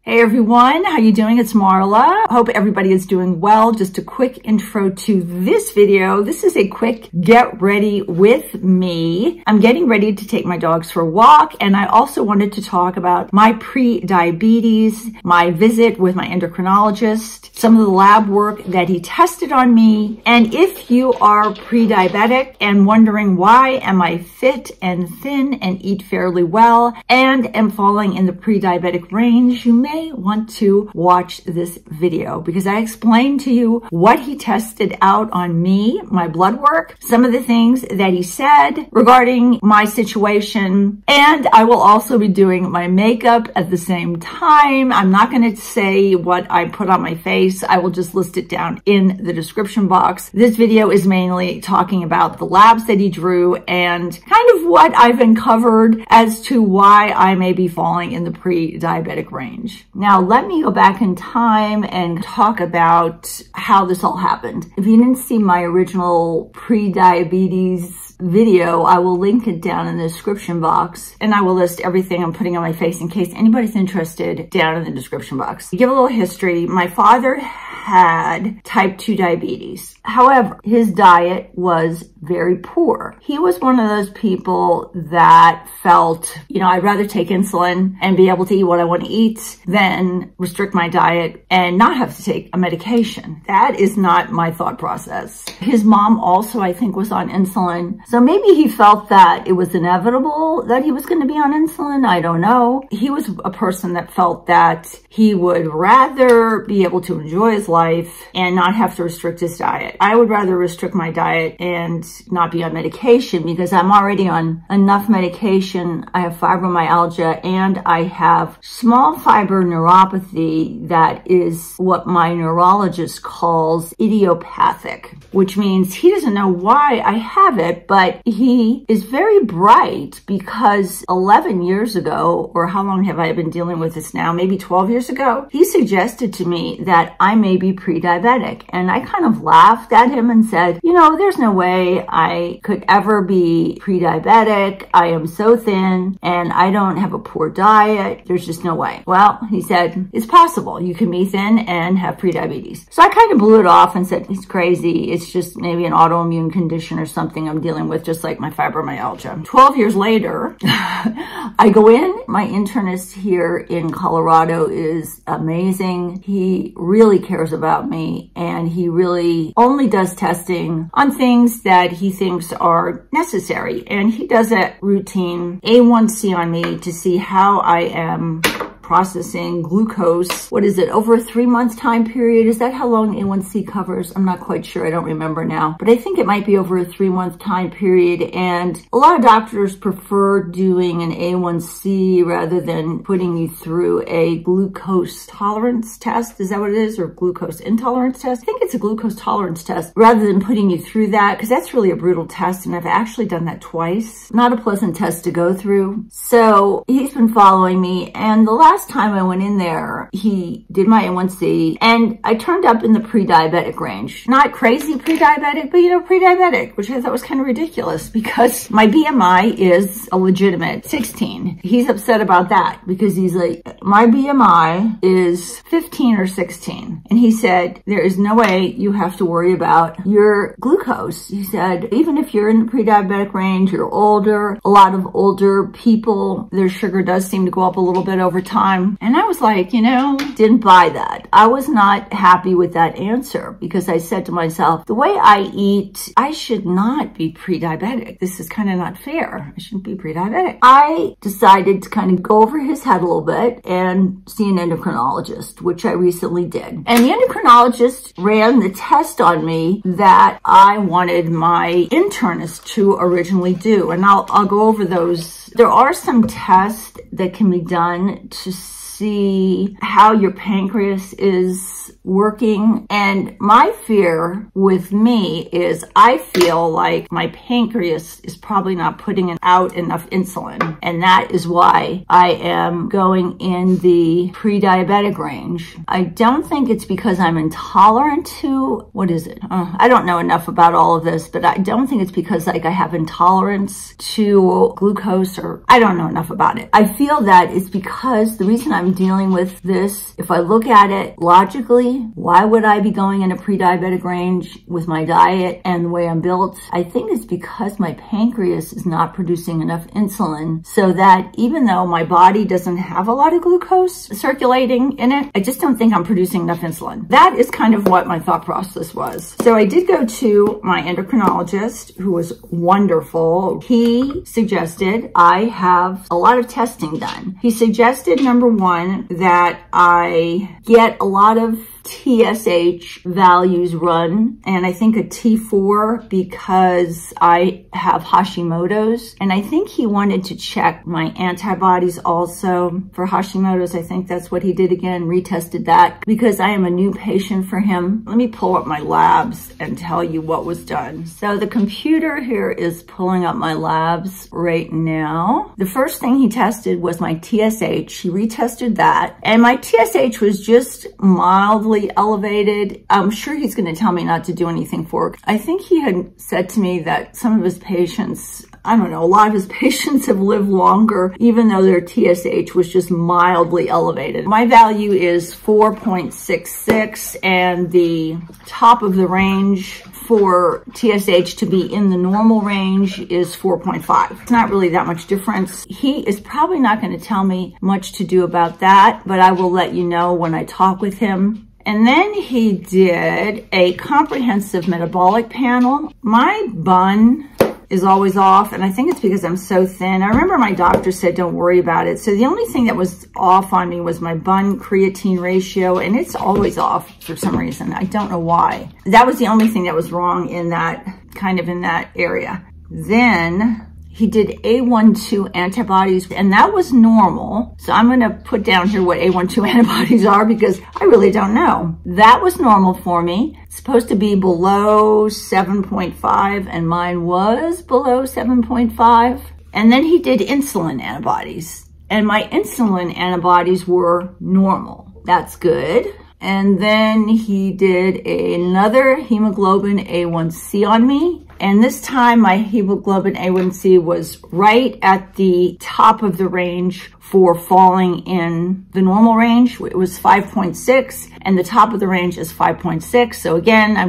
Hey everyone, how you doing? It's Marla. Hope everybody is doing well. Just a quick intro to this video. This is a quick get ready with me. I'm getting ready to take my dogs for a walk, and I also wanted to talk about my pre-diabetes, my visit with my endocrinologist, some of the lab work that he tested on me, and if you are pre-diabetic and wondering why am I fit and thin and eat fairly well and am falling in the pre-diabetic range, you may want to watch this video because I explained to you what he tested out on me, my blood work, some of the things that he said regarding my situation, and I will also be doing my makeup at the same time. I'm not going to say what I put on my face. I will just list it down in the description box. This video is mainly talking about the labs that he drew and kind of what I've uncovered as to why I may be falling in the pre-diabetic range. Now, let me go back in time and talk about how this all happened. If you didn't see my original pre-diabetes video, I will link it down in the description box, and I will list everything I'm putting on my face in case anybody's interested down in the description box. To give a little history, my father had type 2 diabetes. However, his diet was very poor. He was one of those people that felt, I'd rather take insulin and be able to eat what I want to eat than restrict my diet and not have to take a medication. That is not my thought process. His mom also, I think, was on insulin. So maybe he felt that it was inevitable that he was going to be on insulin. I don't know. He was a person that felt that he would rather be able to enjoy his life and not have to restrict his diet. I would rather restrict my diet and not be on medication because I'm already on enough medication. I have fibromyalgia and I have small fiber neuropathy that is what my neurologist calls idiopathic, which means he doesn't know why I have it, but he is very bright because 11 years ago, or how long have I been dealing with this now? Maybe 12 years ago, he suggested to me that I may be pre-diabetic. And I kind of laughed at him and said, there's no way I could ever be pre-diabetic. I am so thin and I don't have a poor diet. There's just no way. Well, he said, it's possible. You can be thin and have pre-diabetes. So I kind of blew it off and said, he's crazy. It's just maybe an autoimmune condition or something I'm dealing with, just like my fibromyalgia. 12 years later, I go in. My internist here in Colorado is amazing. He really cares about me and he really only does testing on things that he thinks are necessary. And he does a routine A1C on me to see how I am processing glucose. What is it, over a 3-month time period? Is that how long A1C covers? I'm not quite sure. I don't remember now, but I think it might be over a 3-month time period. And a lot of doctors prefer doing an A1C rather than putting you through a glucose tolerance test. Is that what it is? Or glucose intolerance test? I think it's a glucose tolerance test rather than putting you through that, because that's really a brutal test. And I've actually done that twice. Not a pleasant test to go through. So he's been following me, and the last time I went in there, he did my A1C and I turned up in the pre-diabetic range. Not crazy pre-diabetic, but pre-diabetic, which I thought was kind of ridiculous because my BMI is a legitimate 16. He's upset about that because he's like, my BMI is 15 or 16. And he said, there is no way you have to worry about your glucose. He said, even if you're in the pre-diabetic range, you're older. A lot of older people, their sugar does seem to go up a little bit over time. And I was like, didn't buy that. I was not happy with that answer because I said to myself, the way I eat, I should not be pre-diabetic. This is kind of not fair. I shouldn't be pre-diabetic. I decided to kind of go over his head a little bit and see an endocrinologist, which I recently did. And the endocrinologist ran the test on me that I wanted my internist to originally do. And I'll go over those. There are some tests that can be done to see how your pancreas is working. And my fear with me is I feel like my pancreas is probably not putting out enough insulin. And that is why I am going in the pre-diabetic range. I don't think it's because I'm intolerant to, what is it? I don't know enough about all of this, but I don't think it's because I have intolerance to glucose, or I don't know enough about it. I feel that it's because the reason I'm I'm dealing with this. If I look at it logically, why would I be going in a pre-diabetic range with my diet and the way I'm built? I think it's because my pancreas is not producing enough insulin, so that even though my body doesn't have a lot of glucose circulating in it, I just don't think I'm producing enough insulin. That is kind of what my thought process was. So I did go to my endocrinologist, who was wonderful. He suggested I have a lot of testing done. He suggested, number one, that I get a lot of TSH values run, and I think a T4 because I have Hashimoto's, and I think he wanted to check my antibodies also for Hashimoto's. I think that's what he did again, retested that because I am a new patient for him. Let me pull up my labs and tell you what was done. So the computer here is pulling up my labs right now. The first thing he tested was my TSH. He retested that, and my TSH was just mildly elevated. I'm sure he's going to tell me not to do anything for it. I think he had said to me that some of his patients, I don't know, a lot of his patients have lived longer, even though their TSH was just mildly elevated. My value is 4.66, and the top of the range for TSH to be in the normal range is 4.5. It's not really that much difference. He is probably not going to tell me much to do about that, but I will let you know when I talk with him. And then he did a comprehensive metabolic panel. My bun is always off, and I think it's because I'm so thin. I remember my doctor said don't worry about it. So the only thing that was off on me was my bun creatine ratio, and it's always off for some reason. I don't know why. That was the only thing that was wrong in that, kind of in that area. Then he did A12 antibodies, and that was normal. So I'm gonna put down here what A12 antibodies are because I really don't know. That was normal for me. It's supposed to be below 7.5, and mine was below 7.5. And then he did insulin antibodies, and my insulin antibodies were normal. That's good. And then he did another hemoglobin A1C on me. And this time my hemoglobin A1C was right at the top of the range for falling in the normal range. It was 5.6, and the top of the range is 5.6. So again, I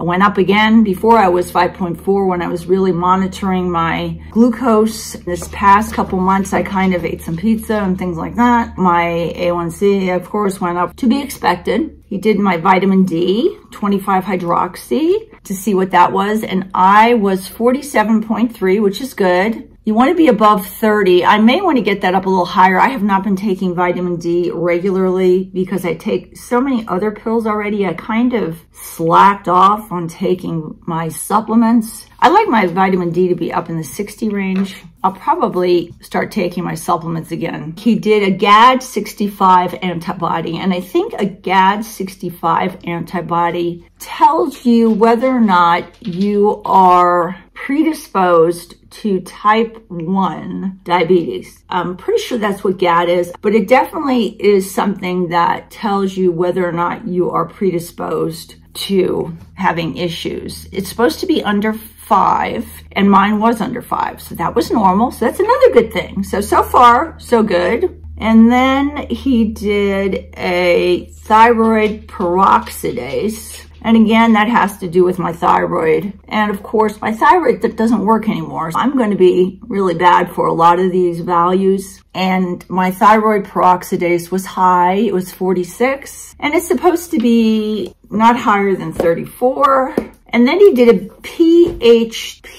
went up again. Before I was 5.4 when I was really monitoring my glucose. This past couple months, I kind of ate some pizza and things like that. My A1C, of course, went up to be expected. He did my vitamin D, 25 hydroxy, to see what that was. And I was 47.3, which is good. You want to be above 30. I may want to get that up a little higher. I have not been taking vitamin D regularly because I take so many other pills already. I kind of slacked off on taking my supplements. I like my vitamin D to be up in the 60 range. I'll probably start taking my supplements again. He did a GAD65 antibody, and I think a GAD65 antibody tells you whether or not you are predisposed to type 1 diabetes. I'm pretty sure that's what GAD is, but it definitely is something that tells you whether or not you are predisposed to having issues. It's supposed to be under 5, and mine was under 5, so that was normal. So that's another good thing. So far, so good. And then he did a thyroid peroxidase. And again, that has to do with my thyroid. And of course, my thyroid that doesn't work anymore. I'm going to be really bad for a lot of these values. And my thyroid peroxidase was high. It was 46. And it's supposed to be not higher than 34. And then he did a PTH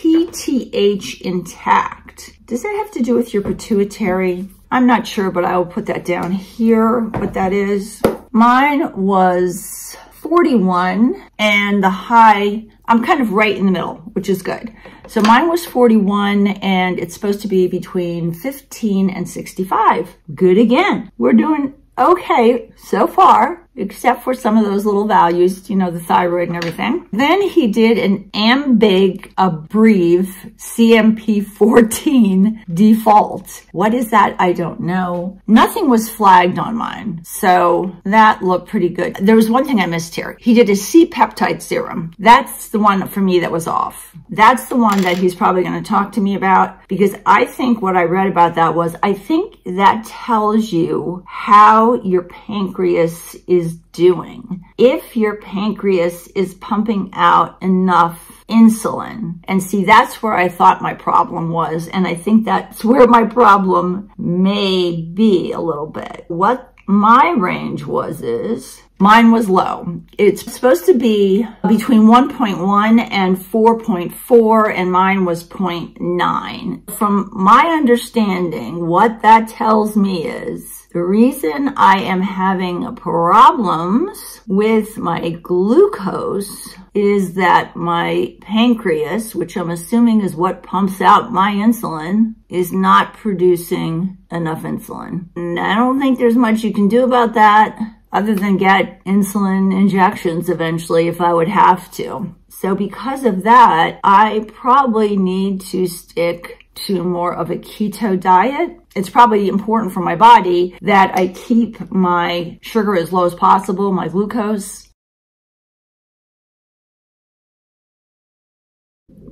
intact. Does that have to do with your pituitary? I'm not sure, but I will put that down here, what that is. Mine was 41, and the high, I'm kind of right in the middle, which is good. So mine was 41, and it's supposed to be between 15 and 65. Good again. We're doing okay so far. except for some of those little values, you know, the thyroid and everything. Then he did an Ambig Abreve CMP14 default. What is that? I don't know. Nothing was flagged on mine, so that looked pretty good. There was one thing I missed here. He did a C-peptide serum. That's the one for me that was off. That's the one that he's probably going to talk to me about, because I think what I read about that was, I think that tells you how your pancreas is doing. If your pancreas is pumping out enough insulin. And see, that's where I thought my problem was. And I think that's where my problem may be a little bit. What my range is mine was low. It's supposed to be between 1.1 and 4.4, and mine was 0.9. From my understanding, what that tells me is the reason I am having problems with my glucose is that my pancreas, which I'm assuming is what pumps out my insulin, is not producing enough insulin. And I don't think there's much you can do about that other than get insulin injections eventually if I would have to. So because of that, I probably need to stick to more of a keto diet. It's probably important for my body that I keep my sugar as low as possible, my glucose.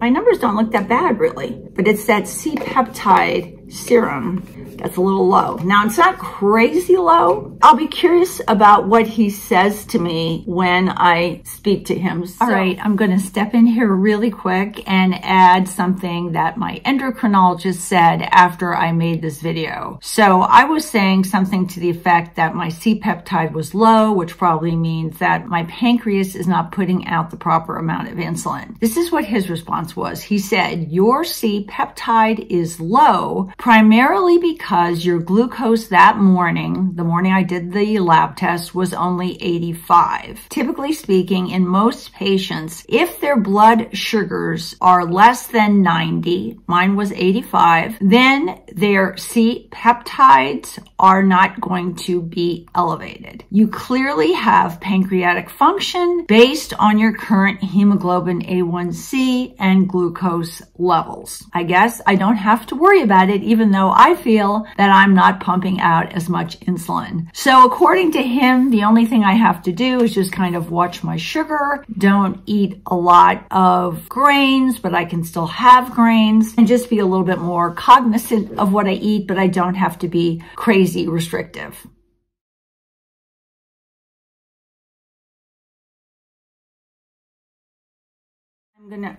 My numbers don't look that bad, really, but it's that C-peptide serum that's a little low. Now, it's not crazy low. I'll be curious about what he says to me when I speak to him. So, all right, I'm going to step in here really quick and add something that my endocrinologist said after I made this video. So I was saying something to the effect that my C-peptide was low, which probably means that my pancreas is not putting out the proper amount of insulin. This is what his response was. He said, your C-peptide is low primarily because your glucose that morning, the morning I did the lab test, was only 85. Typically speaking, in most patients, if their blood sugars are less than 90, mine was 85, then their C-peptides are not going to be elevated. You clearly have pancreatic function based on your current hemoglobin A1C and glucose levels. I guess I don't have to worry about it, even though I feel that I'm not pumping out as much insulin. So according to him, the only thing I have to do is just kind of watch my sugar, don't eat a lot of grains, but I can still have grains, and just be a little bit more cognizant of what I eat, but I don't have to be crazy restrictive.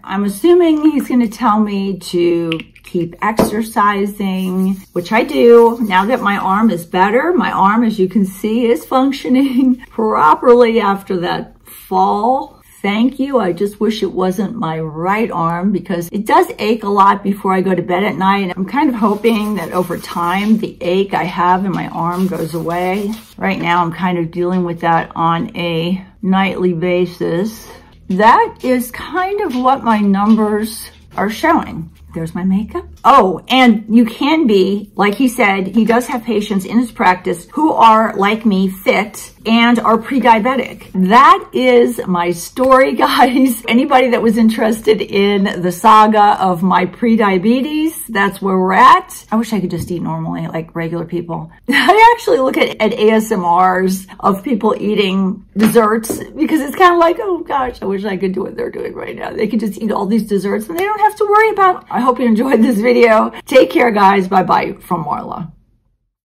I'm assuming he's going to tell me to keep exercising, which I do. Now that my arm is better, my arm, as you can see, is functioning properly after that fall. Thank you. I just wish it wasn't my right arm because it does ache a lot before I go to bed at night. And I'm kind of hoping that over time, the ache I have in my arm goes away. Right now, I'm kind of dealing with that on a nightly basis. That is kind of what my numbers are showing. There's my makeup. Oh, and you can be, like he said, he does have patients in his practice who are, like me, fit and are pre-diabetic. That is my story, guys. Anybody that was interested in the saga of my pre-diabetes, that's where we're at. I wish I could just eat normally, like regular people. I actually look at ASMRs of people eating desserts because it's kind of like, oh gosh, I wish I could do what they're doing right now. They could just eat all these desserts and they don't have to worry about it. I hope you enjoyed this video. Take care, guys. Bye-bye from Marla.